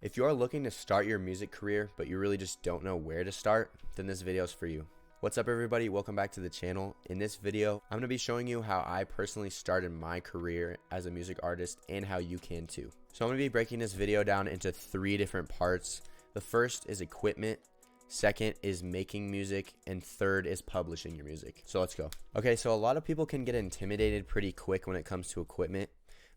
If you are looking to start your music career, but you really just don't know where to start, then this video is for you. What's up everybody, welcome back to the channel. In this video, I'm going to be showing you how I personally started my career as a music artist and how you can too. So I'm going to be breaking this video down into 3 different parts. The first is equipment, second is making music, and third is publishing your music. So let's go. Okay, so a lot of people can get intimidated pretty quick when it comes to equipment.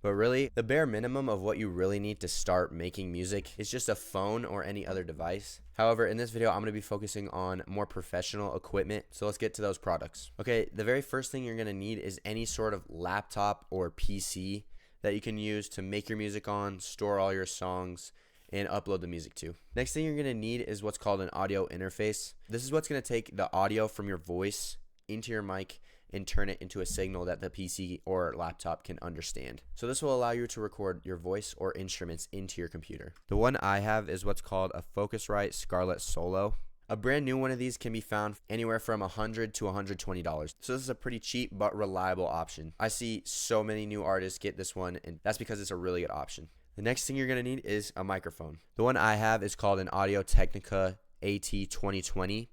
But really, the bare minimum of what you really need to start making music is just a phone or any other device. However, in this video, I'm going to be focusing on more professional equipment. So let's get to those products. Okay, the very first thing you're going to need is any sort of laptop or PC that you can use to make your music on, store all your songs, and upload the music to. Next thing you're going to need is what's called an audio interface. This is what's going to take the audio from your voice into your mic and turn it into a signal that the PC or laptop can understand. So this will allow you to record your voice or instruments into your computer. The one I have is what's called a Focusrite Scarlett Solo. A brand new one of these can be found anywhere from $100 to $120. So this is a pretty cheap but reliable option. I see so many new artists get this one, and that's because it's a really good option. The next thing you're gonna need is a microphone. The one I have is called an Audio Technica AT2020.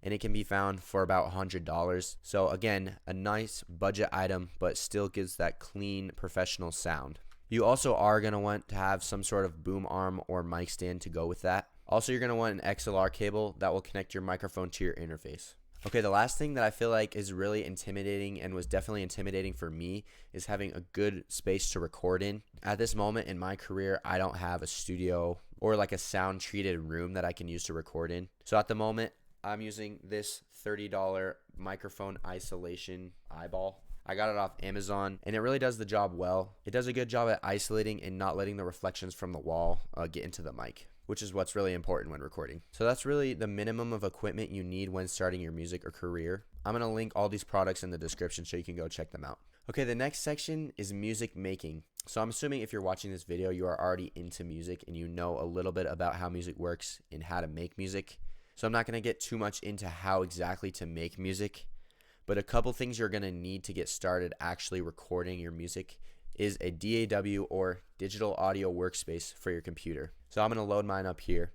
And it can be found for about $100. So again, a nice budget item, but still gives that clean professional sound. You also are going to want to have some sort of boom arm or mic stand to go with that. Also, you're going to want an XLR cable that will connect your microphone to your interface. Okay, the last thing that I feel like is really intimidating and was definitely intimidating for me is having a good space to record in. At this moment in my career, I don't have a studio or like a sound treated room that I can use to record in. So at the moment, I'm using this $30 microphone isolation eyeball. I got it off Amazon and it really does the job well. It does a good job at isolating and not letting the reflections from the wall get into the mic, which is what's really important when recording. So that's really the minimum of equipment you need when starting your music or career. I'm going to link all these products in the description so you can go check them out. Okay, the next section is music making. So I'm assuming if you're watching this video, you are already into music and you know a little bit about how music works and how to make music. So I'm not going to get too much into how exactly to make music, but a couple things you're going to need to get started actually recording your music is a DAW or digital audio workspace for your computer. So I'm going to load mine up here.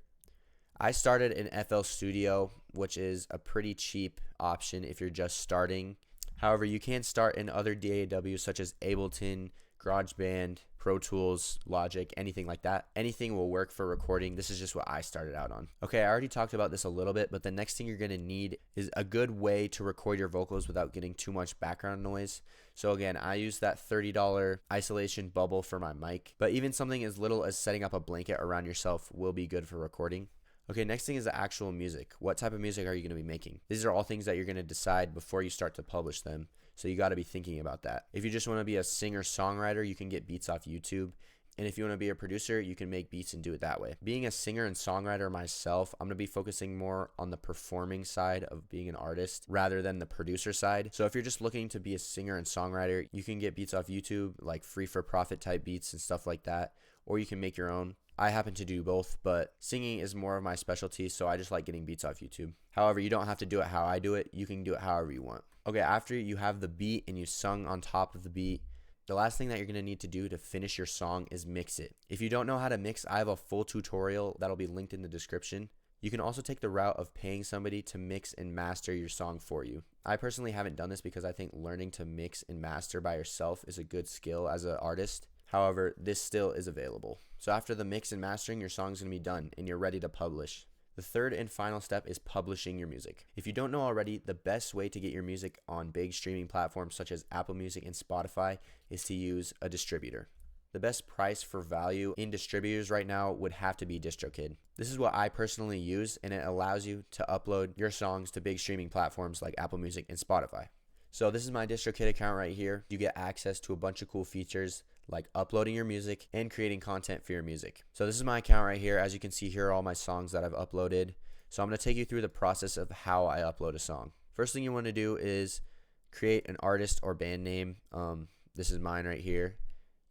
I started in FL Studio, which is a pretty cheap option if you're just starting. However, you can start in other DAWs such as Ableton, GarageBand, Pro Tools, Logic, anything like that. Anything will work for recording. This is just what I started out on. Okay, I already talked about this a little bit, but the next thing you're going to need is a good way to record your vocals without getting too much background noise. So again, I use that $30 isolation bubble for my mic, but even something as little as setting up a blanket around yourself will be good for recording. Okay, next thing is the actual music. What type of music are you going to be making? These are all things that you're going to decide before you start to publish them. So you got to be thinking about that. If you just want to be a singer-songwriter, you can get beats off YouTube. And if you want to be a producer, you can make beats and do it that way. Being a singer and songwriter myself, I'm going to be focusing more on the performing side of being an artist rather than the producer side. So if you're just looking to be a singer and songwriter, you can get beats off YouTube, like free for profit type beats and stuff like that. Or you can make your own. I happen to do both, but singing is more of my specialty, so I just like getting beats off YouTube. However, you don't have to do it how I do it. You can do it however you want. Okay, after you have the beat and you sung on top of the beat, the last thing that you're going to need to do to finish your song is mix it. If you don't know how to mix, I have a full tutorial that'll be linked in the description. You can also take the route of paying somebody to mix and master your song for you. I personally haven't done this because I think learning to mix and master by yourself is a good skill as an artist. However, this still is available. So after the mix and mastering, your song's going to be done and you're ready to publish. The third and final step is publishing your music. If you don't know already, the best way to get your music on big streaming platforms such as Apple Music and Spotify is to use a distributor. The best price for value in distributors right now would have to be DistroKid. This is what I personally use, and it allows you to upload your songs to big streaming platforms like Apple Music and Spotify. So this is my DistroKid account right here. You get access to a bunch of cool features like uploading your music and creating content for your music. So this is my account right here. As you can see, here are all my songs that I've uploaded. So I'm going to take you through the process of how I upload a song. First thing you want to do is create an artist or band name. This is mine right here.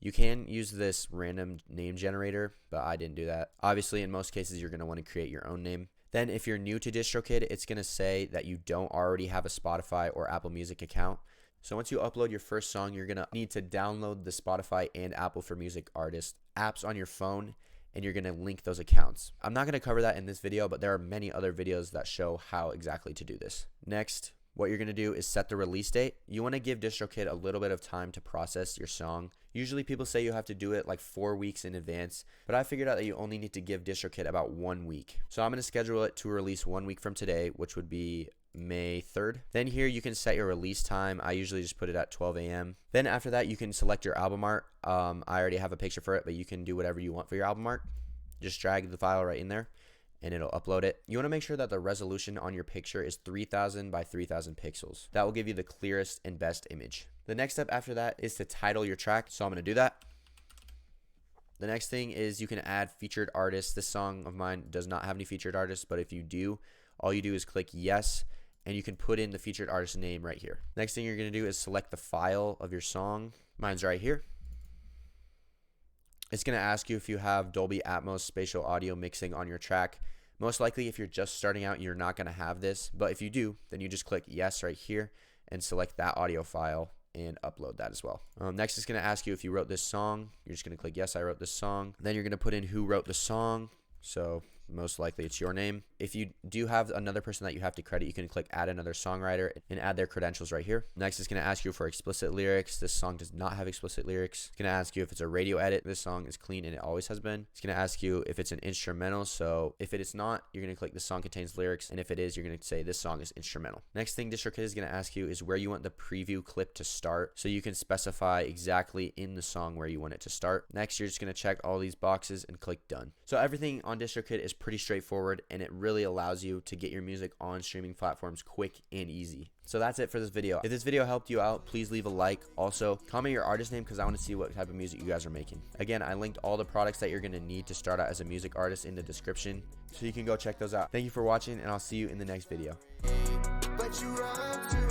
You can use this random name generator, but I didn't do that. Obviously, in most cases, you're going to want to create your own name. Then if you're new to DistroKid, it's going to say that you don't already have a Spotify or Apple Music account. So once you upload your first song, you're going to need to download the Spotify and Apple for Music artist apps on your phone and you're going to link those accounts. I'm not going to cover that in this video, but there are many other videos that show how exactly to do this. Next, what you're going to do is set the release date. You want to give DistroKid a little bit of time to process your song. Usually people say you have to do it like 4 weeks in advance, but I figured out that you only need to give DistroKid about 1 week. So I'm going to schedule it to release 1 week from today, which would be May 3rd. Then here you can set your release time. I usually just put it at 12 a.m. Then after that, you can select your album art. I already have a picture for it, but you can do whatever you want for your album art. Just drag the file right in there and it'll upload it. You want to make sure that the resolution on your picture is 3000 by 3000 pixels. That will give you the clearest and best image. The next step after that is to title your track. So I'm going to do that. The next thing is you can add featured artists. This song of mine does not have any featured artists, but if you do, all you do is click yes, and you can put in the featured artist name right here. Next thing you're going to do is select the file of your song. Mine's right here. It's going to ask you if you have Dolby Atmos spatial audio mixing on your track. Most likely, if you're just starting out, you're not going to have this, but if you do, then you just click yes right here and select that audio file and upload that as well. Next, it's going to ask you if you wrote this song. You're just going to click yes, I wrote this song. Then you're going to put in who wrote the song. So most likely it's your name. If you do have another person that you have to credit, you can click add another songwriter and add their credentials right here. Next, it's going to ask you for explicit lyrics. This song does not have explicit lyrics. It's going to ask you if it's a radio edit. This song is clean and it always has been. It's going to ask you if it's an instrumental. So if it is not, you're going to click this song contains lyrics, and if it is, you're going to say this song is instrumental. Next thing DistroKid is going to ask you is where you want the preview clip to start, so you can specify exactly in the song where you want it to start. Next, you're just going to check all these boxes and click done. So everything on DistroKid is pretty straightforward, and it really allows you to get your music on streaming platforms quick and easy. So that's it for this video. If this video helped you out, please leave a like. Also, comment your artist name because I want to see what type of music you guys are making. Again, I linked all the products that you're going to need to start out as a music artist in the description, so you can go check those out. Thank you for watching, and I'll see you in the next video. But you run to